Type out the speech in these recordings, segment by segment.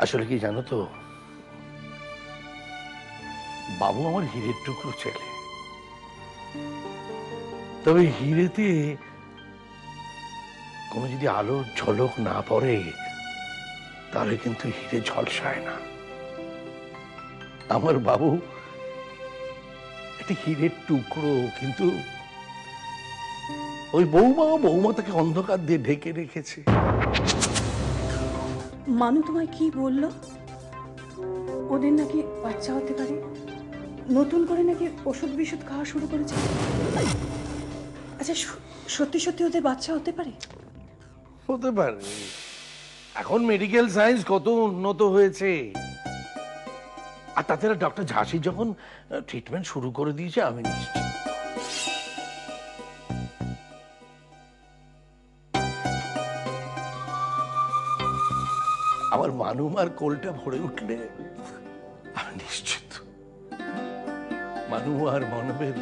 আসলে কি জানো তো, বাবু আমার হীরের টুকরো ছেলে। তবে হীরেতে কোনো যদি আলোর ঝলক না পড়ে তাহলে কিন্তু হীরে ঝলসায় না। আমার বাবু একটা হীরের টুকরো, কিন্তু ওই বৌমা তাকে অন্ধকার দিয়ে ঢেকে রেখেছে। মানু তোমায় কি বললো? ওদের নাকি বাচ্চা হতে পারে, নতুন করে নাকি ওষুধ বিষুধ খাওয়া শুরু করেছে। আচ্ছা, সত্যি সত্যি ওদের বাচ্চা হতে পারে? হতে পারে। এখন মেডিকেল সায়েন্স কত উন্নত হয়েছে। আর তাছাড়া ডক্টর ঝাঁসি যখন ট্রিটমেন্ট শুরু করে দিয়েছে, আমি নিশ্চিত। আমার মানুমার কোলটা ভরে উঠলে আমি নিশ্চিত মানু আর মানবের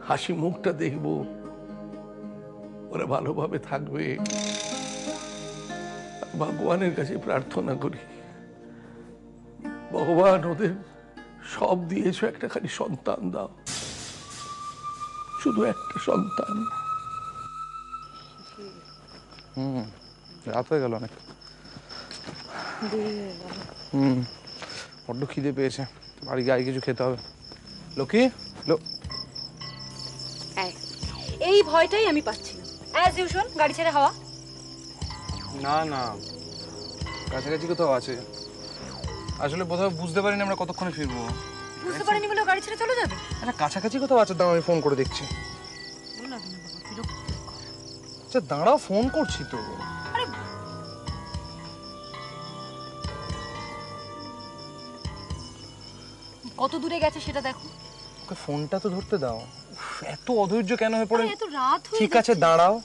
হাসি মুখটা দেখবো, ওরা ভালোভাবে থাকবে। ভগবানের কাছে প্রার্থনা করি, ভগবান ওদের সব দিয়েছো, একটা খালি সন্তান দাও, শুধু একটা সন্তান। রাত হয়ে গেল অনেক। বড্ড খিদে পেয়েছে, বাড়ি গিয়ে কিছু খেতে হবে। লক্ষ্মী, এই ভয়টাই আমি পাচ্ছি। অ্যাজ ইউজুয়াল গাড়ি ছেড়ে হাওয়া। না না, কাছাকাছি কোথাও আছে। আসলে বোধহয় বুঝতে পারিনি আমরা কতক্ষণে ফিরবো। বুঝতে পারিনি বলে গাড়ি ছেড়ে চলে যাবে? আচ্ছা, কাছাকাছি কোথাও আছে, দাঁড়াও আমি ফোন করে দেখছি। আচ্ছা দাঁড়াও, ফোন করছি তো। কত দূরে গেছে সেটা দেখো। ওকে ফোনটা তো ধরতে দাও। এত অধৈর্য কেন হয়ে পড়ে? এত রাত হয়ে ঠিক আছে দাঁড়াও।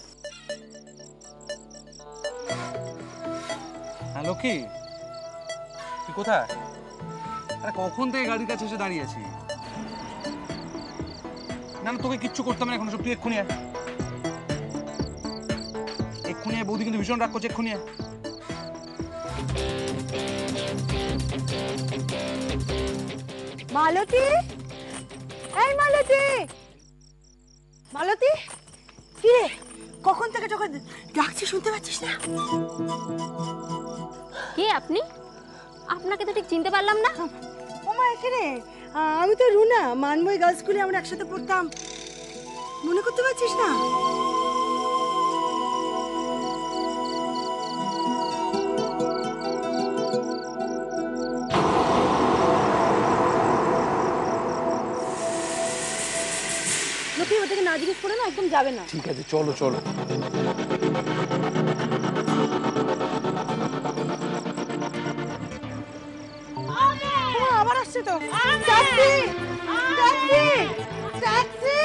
হ্যালো, কি তুই কোথায়? আরে কখন থেকে গাড়ির কাছে এসে দাঁড়িয়ে আছি। না না, তোকে কিচ্ছু করতে হবে না এখন, সব তুই এক্ষুনি আয়। এক্ষুনি আয়, বৌদি কিন্তু ভীষণ রাগ করছে, এক্ষুনি আয়। মালতী, এই মালতী, মালতী, কি রে? কখন থেকে যখন ডাকছি শুনতে পাচ্ছিস না? কে আপনি? আপনাকে তো ঠিক চিনতে পারলাম না। ওমা, এখানে আমি তো রুনা, মানবই গার্লস স্কুলে আমরা একসাথে পড়তাম। মনে করতে পারছিস না? লোকে ওদেরকে না জিজ্ঞেস করে না একদম যাবে না। ঠিক আছে, চলো চলো। আবার আসছে তো। ট্যাক্সি, ট্যাক্সি, ট্যাক্সি,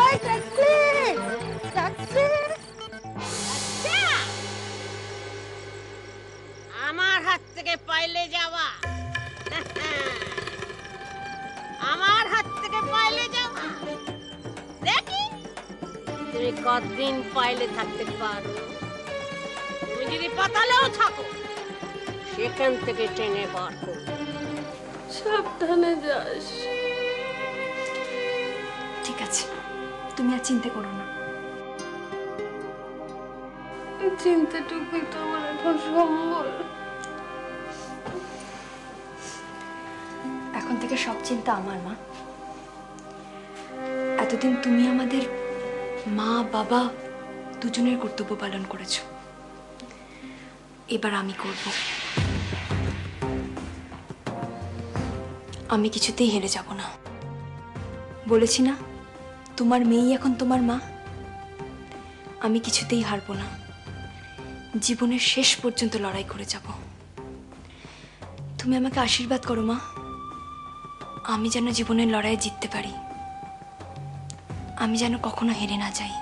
ওই ট্যাক্সি, ট্যাক্সি। আমার হাত থেকে পাইলে যাওয়া, আমার হাত থেকে পাইলে যাওয়া, দেখি তুমি কতদিন পাইলে থাকতে পারো। তুমি যদি পাতালেও থাকো, সেখান থেকে ট্রেনে বার করো। সাবধানে যাস। ঠিক আছে, তুমি আর চিন্তা করো না। চিন্তাটুকুই তো আমার এখন সম্বল। এখন থেকে সব চিন্তা আমার, মা। এতদিন তুমি আমাদের মা বাবা দুজনের কর্তব্য পালন করেছো, এবার আমি করব। আমি কিছুতেই হেরে যাব না। বলেছি না, তোমার মেয়েই এখন তোমার মা। আমি কিছুতেই হারবো না, জীবনের শেষ পর্যন্ত লড়াই করে যাব। তুমি আমাকে আশীর্বাদ করো মা, আমি যেন জীবনের লড়াইয়ে জিততে পারি, আমি যেন কখনো হেরে না যাই।